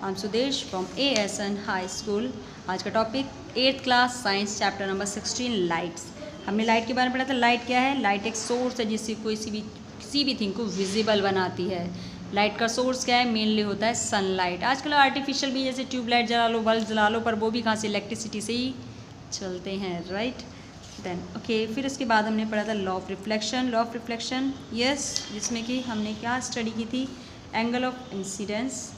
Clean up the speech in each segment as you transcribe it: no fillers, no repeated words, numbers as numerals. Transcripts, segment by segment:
I am Sudesh from ASN high school. आज का topic 8th class science chapter number 16 lights. हमने light के बारे में पढ़ा था। लाइट क्या है? लाइट एक सोर्स है जिससे किसी भी थिंग को विजिबल बनाती है। लाइट का सोर्स क्या है? मेनली होता है सनलाइट। आजकल आर्टिफिशियल भी जैसे ट्यूबलाइट जला लो, बल्ब जला लो, पर वो भी कहाँ से? इलेक्ट्रिसिटी से ही चलते हैं, राइट। देन ओके, फिर उसके बाद हमने पढ़ा था law of reflection. Law of reflection yes, जिसमें कि हमने क्या स्टडी की थी? Angle of incidence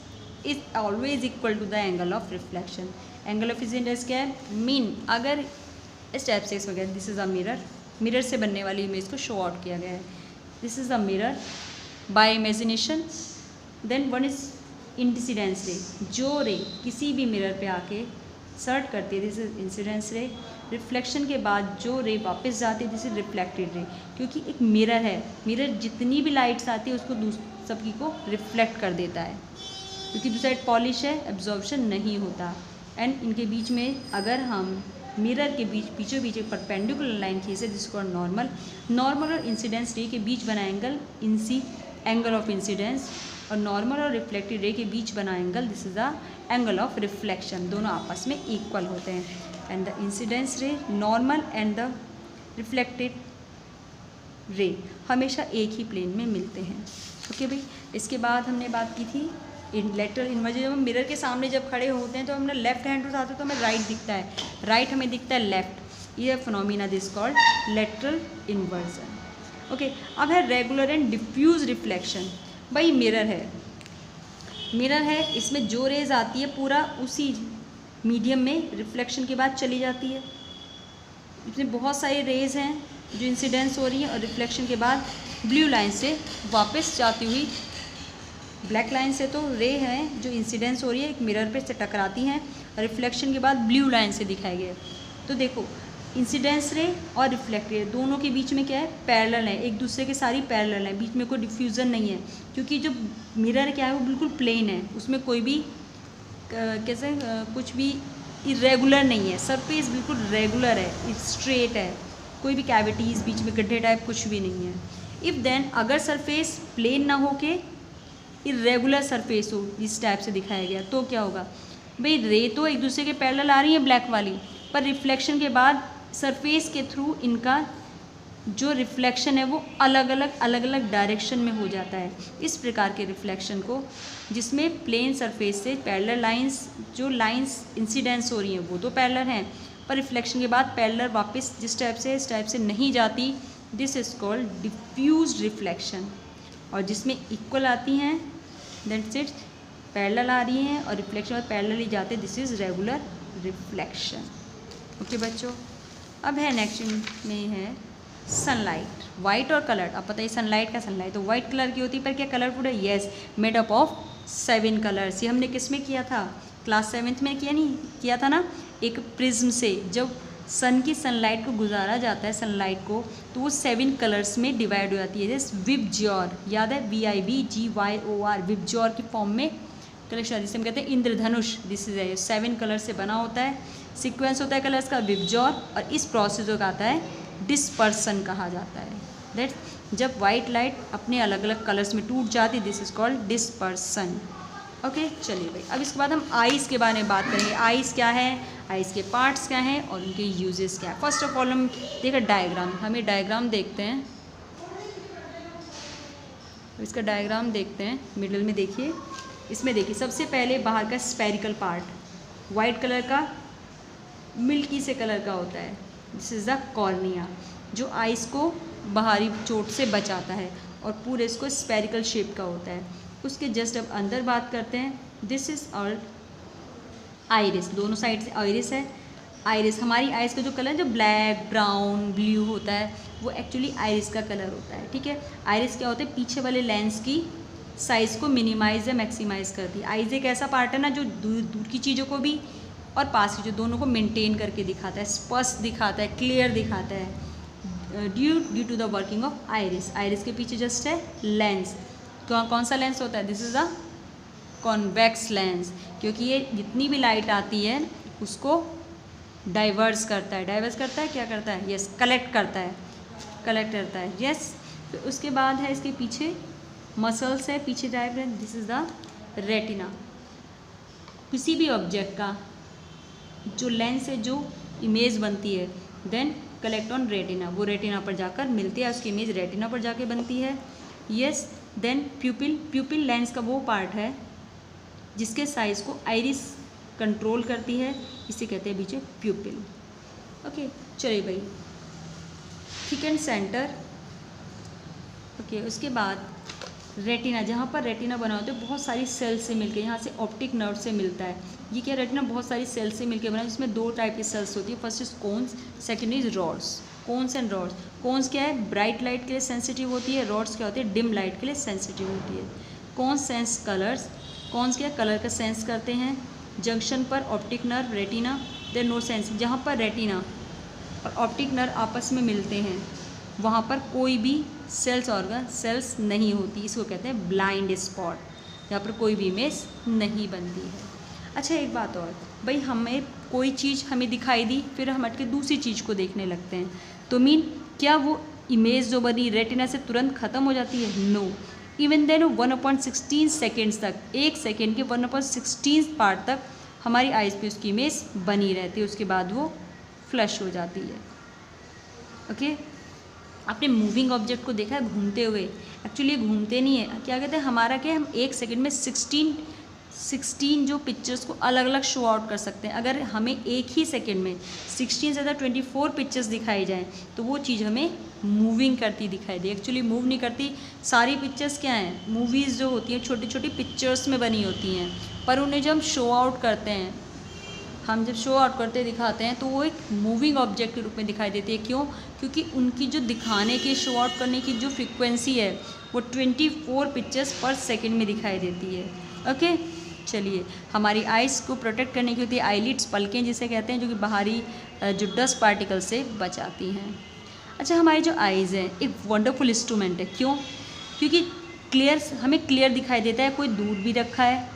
is always equal to the angle of reflection. Angle of incidence क्या है? मीन अगर इस टाइप से इसमें गया, this is a mirror, mirror से बनने वाली इमेज को शो आउट किया गया है। This is a mirror by imagination. Then one is incidence ray, जो रे किसी भी मिरर पे आके सर्ट करती है, दिस इज इंसिडेंस रे। रिफ्लेक्शन के बाद जो रे वापस जाती है, दिस इज रिफ्लेक्टेड रे। क्योंकि एक मिरर है, मिरर जितनी भी लाइट्स आती है उसको सबकी को रिफ्लेक्ट कर देता है, क्योंकि दूसरा साइड पॉलिश है, एब्जॉर्प्शन नहीं होता। एंड इनके बीच में अगर हम मिरर के बीचों बीच एक परपेंडिकुलर लाइन खींचे जिसको नॉर्मल और इंसिडेंस रे के बीच बना एंगल ऑफ इंसिडेंस, और नॉर्मल और रिफ्लेक्टेड रे के बीच बना angle, this is the angle of reflection. दोनों आपस में इक्वल होते हैं। एंड द इंसिडेंस रे, normal and the reflected ray हमेशा एक ही प्लेन में मिलते हैं। ओके भाई, इसके बाद हमने बात की थी लेटरल इन्वर्जन। जब हम मिरर के सामने जब खड़े होते हैं तो हमने लेफ्ट हैंड उठाते हैं तो हमें राइट दिखता है, राइट हमें दिखता है लेफ्ट। ये phenomena this called lateral inversion. Okay, अब है रेगुलर एंड डिफ्यूज रिफ्लेक्शन। भाई मिरर है, इसमें जो रेज आती है पूरा उसी मीडियम में रिफ्लेक्शन के बाद चली जाती है। इसमें बहुत सारी रेज हैं जो इंसिडेंस हो रही हैं और रिफ्लेक्शन के बाद ब्लू लाइन से वापस जाती हुई, ब्लैक लाइन से तो रे हैं जो इंसिडेंस हो रही है एक मिरर पे से टकराती हैं, और रिफ्लेक्शन के बाद ब्लू लाइन से दिखाई गए। तो देखो, इंसिडेंस रे और रिफ्लेक्ट रे दोनों के बीच में क्या है? पैरेलल है, एक दूसरे के सारी पैरेलल है, बीच में कोई डिफ्यूज़न नहीं है। क्योंकि जो मिरर क्या है वो बिल्कुल प्लेन है, उसमें कोई भी कैसे कुछ भी इरेगुलर नहीं है, सरफेस बिल्कुल रेगुलर है, स्ट्रेट है, कोई भी कैविटीज़ बीच में गड्ढे टाइप कुछ भी नहीं है। इफ़ देन अगर सरफेस प्लेन ना हो के इरेगुलर सरफेस हो, इस टाइप से दिखाया गया, तो क्या होगा भाई? रे तो एक दूसरे के पैरेलल आ रही है ब्लैक वाली, पर रिफ्लेक्शन के बाद सरफेस के थ्रू इनका जो रिफ्लेक्शन है वो अलग अलग डायरेक्शन में हो जाता है। इस प्रकार के रिफ्लेक्शन को, जिसमें प्लेन सरफेस से पैरेलल लाइंस, जो लाइंस इंसिडेंस हो रही हैं वो तो पैरेलल हैं, पर रिफ्लेक्शन के बाद पैरेलल वापस जिस टाइप से इस टाइप से नहीं जाती, this is called diffused reflection. और जिसमें इक्वल आती हैं, दैट्स इट, पैरेलल आ रही हैं और रिफ्लेक्शन और पैरेलल ही जाते, this is regular reflection. Okay बच्चों, अब है नेक्स्ट में है सनलाइट। वाइट और कलर्ड। अब पता है सनलाइट तो वाइट कलर की होती है, पर क्या कलरफुल है? Yes, made up of 7 colours. ये हमने किस में किया था? क्लास 7th में किया था ना। एक प्रिज्म से जब सन की सनलाइट को गुजारा जाता है, सनलाइट को, तो वो 7 कलर्स में डिवाइड हो जाती है। जैसे विबज्योर, याद है? VIBGYOR, विबज्योर की फॉर्म में कलेक्शन, जिसे हम कहते हैं इंद्रधनुष। दिस इज 7 कलर से बना होता है, सीक्वेंस होता है कलर्स का, विबज्योर। और इस प्रोसेस को आता है डिस्पर्सन कहा जाता है। दैट जब वाइट लाइट अपने अलग अलग कलर्स में टूट जाती, this is called dispersion. Okay, चलिए भाई, अब इसके बाद हम आइज़ के बारे में बात करेंगे। आइज़ क्या है, आइज़ के पार्ट्स क्या हैं और उनके यूजेस क्या है। फर्स्ट ऑफ ऑल हम देखा डायग्राम, हमें डायग्राम देखते हैं। इसका डायग्राम देखते हैं, मिडिल में देखिए, इसमें देखिए सबसे पहले बाहर का स्फेरिकल पार्ट वाइट कलर का, मिल्की से कलर का होता है, दिस इज़ द कॉर्निया, जो आइज़ को बाहरी चोट से बचाता है, और पूरे इसको स्फेरिकल शेप का होता है। उसके जस्ट अब अंदर बात करते हैं, दिस इज ऑल आइरिस, दोनों साइड से आइरिस है। आइरिस, हमारी आइस का जो कलर जो ब्लैक, ब्राउन, ब्लू होता है, वो एक्चुअली आइरिस का कलर होता है। ठीक है, आइरिस क्या होता है? पीछे वाले लेंस की साइज़ को मिनिमाइज या मैक्सिमाइज करती है। आइज एक ऐसा पार्ट है ना जो दूर की चीज़ों को भी और पास की चीज़ों दोनों को मेंटेन करके दिखाता है, स्पष्ट दिखाता है, क्लियर दिखाता है, due to the working of iris. Iris के पीछे जस्ट है लेंस। कौन सा लेंस होता है? This is a convex lens, क्योंकि ये जितनी भी लाइट आती है उसको डाइवर्स करता है, क्या करता है? यस, कलेक्ट करता है, यस। तो उसके बाद है इसके पीछे मसल्स है, पीछे टाइप है, दिस इज़ द रेटिना। किसी भी ऑब्जेक्ट का जो लेंस से जो इमेज बनती है देन कलेक्ट ऑन रेटिना, वो रेटिना पर जाकर मिलती है, उसकी इमेज रेटिना पर जाके बनती है। Yes, then pupil, pupil lens का वो पार्ट है जिसके साइज को आइरिस कंट्रोल करती है, इसे कहते हैं बीचे प्यूपिल। ओके, चलिए भाई, थिक एंड सेंटर। ओके, उसके बाद रेटिना, जहाँ पर रेटिना बना होता है बहुत सारी सेल से मिलकर, यहाँ से ऑप्टिक नर्व से मिलता है। ये क्या, रेटिना बहुत सारी सेल से मिलकर बना है, जिसमें दो टाइप की सेल्स होती है। First is cones, second is rods. Cones and rods. Cones क्या है, ब्राइट लाइट के लिए सेंसिटिव होती है, रॉड्स क्या होती है, डिम लाइट के लिए सेंसिटिव होती है। कोन्स सेंस कलर्स, कोन्स क्या, कलर का सेंस करते हैं। जंक्शन पर optic nerve retina, then no sense, जहाँ पर रेटिना और ऑप्टिक नर्व आपस में मिलते हैं वहाँ पर कोई भी सेल्स ऑर्गन सेल्स नहीं होती, इसको कहते हैं ब्लाइंड स्पॉट, यहाँ पर कोई भी इमेज नहीं बनती है। अच्छा, एक बात और भाई, हमें कोई चीज़ हमें दिखाई दी, फिर हम हट के दूसरी चीज़ को देखने लगते हैं, तो मीन क्या वो इमेज जो बनी रेटिना से तुरंत ख़त्म हो जाती है? नो, इवन देन 1/16 सेकेंड्स तक, 1 सेकेंड के 1/16 पार्ट तक हमारी आइज़ पे उसकी इमेज बनी रहती है, उसके बाद वो फ्लश हो जाती है। ओके, आपने मूविंग ऑब्जेक्ट को देखा है घूमते हुए? एक्चुअली ये घूमते नहीं है, क्या कहते हैं, हमारा क्या है, हम 1 सेकेंड में 16 जो पिक्चर्स को अलग अलग शो आउट कर सकते हैं। अगर हमें एक ही सेकेंड में 16 से ज़्यादा 24 पिक्चर्स दिखाई जाएँ तो वो चीज़ हमें मूविंग करती दिखाई दे। एक्चुअली मूव नहीं करती, सारी पिक्चर्स क्या हैं, मूवीज़ जो होती हैं छोटी छोटी पिक्चर्स में बनी होती हैं, पर उन्हें जब हम शो आउट करते हैं, हम जब शो आउट करते दिखाते हैं तो वो एक मूविंग ऑब्जेक्ट के रूप में दिखाई देती है। क्यों? क्योंकि उनकी जो दिखाने की, शो आउट करने की जो फ्रीक्वेंसी है वो 24 पिक्चर्स पर सेकेंड में दिखाई देती है। ओके, चलिए, हमारी आइज़ को प्रोटेक्ट करने की होती है आईलिड्स, पलकें जिसे कहते हैं, जो कि बाहरी जो डस्ट पार्टिकल से बचाती हैं। अच्छा, हमारी जो आइज़ है एक वंडरफुल इंस्ट्रूमेंट है। क्यों? क्योंकि क्लियर, हमें क्लियर दिखाई देता है, कोई दूर भी रखा है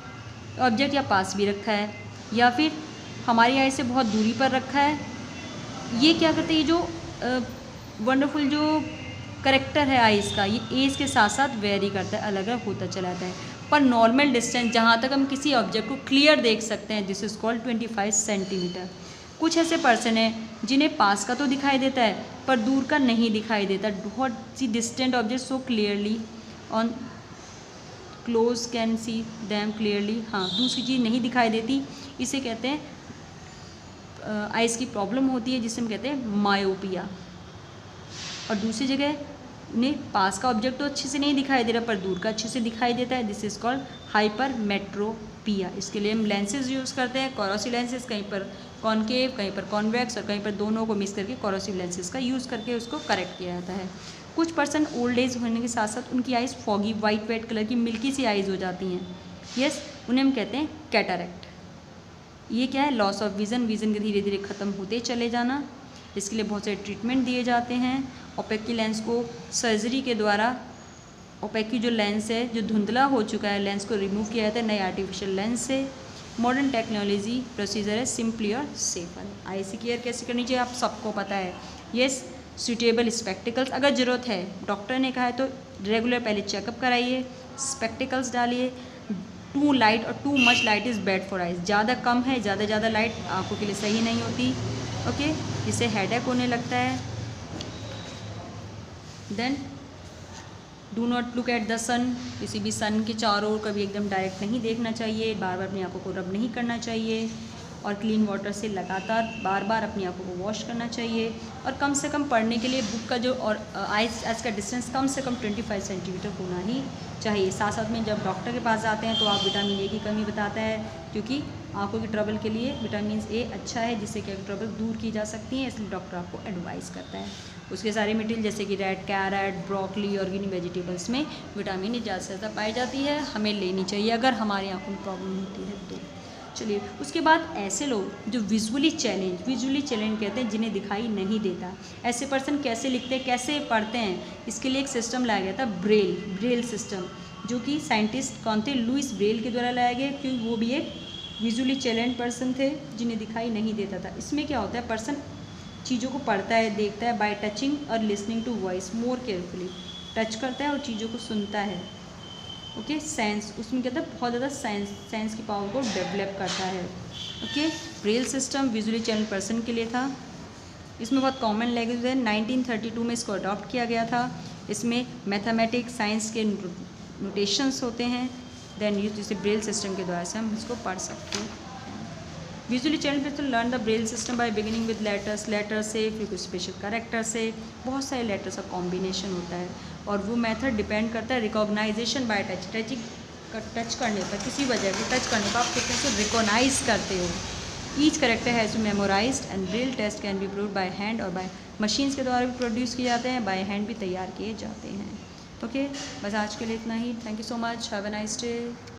ऑब्जेक्ट या पास भी रखा है या फिर हमारी आइज़ से बहुत दूरी पर रखा है। ये क्या करते हैं, ये जो वंडरफुल जो करेक्टर है आइज़ का, ये एज के साथ साथ वेरी करता है, अलग अलग होता चला जाता है। पर नॉर्मल डिस्टेंस जहाँ तक हम किसी ऑब्जेक्ट को क्लियर देख सकते हैं, दिस इज़ कॉल्ड 25 सेंटीमीटर। कुछ ऐसे पर्सन हैं जिन्हें पास का तो दिखाई देता है पर दूर का नहीं दिखाई देता। बहुत see distant object so clearly on close can see them clearly, हाँ, दूसरी चीज़ नहीं दिखाई देती, इसे कहते हैं आइज़ की प्रॉब्लम होती है, जिसे हम कहते हैं मायोपिया। और दूसरी जगह उन्हें पास का ऑब्जेक्ट तो अच्छे से नहीं दिखाई दे रहा पर दूर का अच्छे से दिखाई देता है, दिस इज़ कॉल्ड हाइपरमेट्रोपिया। इसके लिए हम लेंसेज यूज़ करते हैं, कोरोसिव लेंसेज, कहीं पर कॉनकेव, कहीं पर कॉन्वेक्स और कहीं पर दोनों को मिक्स करके कोरोसिव लेंसेज का यूज़ करके उसको करेक्ट किया जाता है। कुछ पर्सन ओल्ड एज होने के साथ साथ उनकी आइज़ फॉगी वाइट कलर की मिल्की सी आइज़ हो जाती हैं। यस, उन्हें हम कहते हैं कैटरैक्ट। ये क्या है, लॉस ऑफ विज़न, विज़न के धीरे धीरे ख़त्म होते चले जाना। इसके लिए बहुत सारे ट्रीटमेंट दिए जाते हैं। ओपेक की लेंस को सर्जरी के द्वारा, ओपेक की जो लेंस है जो धुंधला हो चुका है लेंस को रिमूव किया जाता है नए आर्टिफिशियल लेंस से। मॉडर्न टेक्नोलॉजी प्रोसीजर है सिंपली और सेफर। आई की केयर कैसे करनी चाहिए आप सबको पता है। यस, सूटेबल स्पेक्टिकल्स, अगर ज़रूरत है डॉक्टर ने कहा है तो रेगुलर पहले चेकअप कराइए, स्पेक्टिकल्स डालिए। टू लाइट और too much light is bad for eyes, ज़्यादा कम है, ज़्यादा लाइट आँखों के लिए सही नहीं होती। ओके, जिससे हेडेक होने लगता है। Then do not look at the sun, किसी भी सन के चारों ओर कभी एकदम डायरेक्ट नहीं देखना चाहिए, बार बार अपनी आँखों को रब नहीं करना चाहिए और क्लीन वाटर से लगातार बार बार अपनी आँखों को वॉश करना चाहिए। और कम से कम पढ़ने के लिए बुक का जो और आइज का डिस्टेंस कम से कम 25 सेंटीमीटर होना ही चाहिए। साथ साथ में जब डॉक्टर के पास जाते हैं तो आप विटामिन ए की कमी बताता है, क्योंकि आँखों की ट्रबल के लिए विटामिन ए अच्छा है, जिससे कि ट्रबल दूर की जा सकती है, इसलिए डॉक्टर आपको एडवाइस करता है। उसके सारे मटेरियल जैसे कि रेड कैरेट, ब्रोकली और ग्रीन वेजिटेबल्स में विटामिन ए ज़्यादा से ज़्यादा पाई जाती है, हमें लेनी चाहिए अगर हमारी आँखों में प्रॉब्लम होती है तो। चलिए, उसके बाद ऐसे लोग जो विजुअली चैलेंज कहते हैं, जिन्हें दिखाई नहीं देता, ऐसे पर्सन कैसे लिखते हैं, कैसे पढ़ते हैं, इसके लिए एक सिस्टम लाया गया था, ब्रेल सिस्टम, जो कि साइंटिस्ट कौन थे, लुइस ब्रेल के द्वारा लाया गया, क्योंकि वो भी एक विजुअली चैलेंज पर्सन थे जिन्हें दिखाई नहीं देता था। इसमें क्या होता है, पर्सन चीज़ों को पढ़ता है, देखता है बाय टचिंग और listening to voice more carefully, touch करता है और चीज़ों को सुनता है। ओके सेंस, उसमें क्या था बहुत ज़्यादा सेंस की पावर को डेवलप करता है। Okay Braille system visually channel person के लिए था। इसमें बहुत कॉमन लैंग्वेज है। 1932 में इसको अडॉप्ट किया गया था। इसमें मैथमेटिक्स साइंस के नोटेशंस होते हैं। देन यूज जैसे ब्रेल सिस्टम के द्वारा से हम इसको पढ़ सकते हैं। Visually channel person learn the Braille system by beginning with letters से, फिर कुछ स्पेशल कैरेक्टर से, बहुत सारे लेटर्स का कॉम्बिनेशन होता है। और वो मेथड डिपेंड करता है रिकॉग्नाइजेशन बाय टच करने पर, किसी वजह से टच करने पर आप कितने से रिकॉग्नाइज करते हो। Each character has to memorised and braille test can be proved by hand और बाय मशीन्स के द्वारा भी प्रोड्यूस किए जाते हैं, बाय हैंड भी तैयार किए जाते हैं। ओके बस आज के लिए इतना ही। Thank you so much, have a nice day.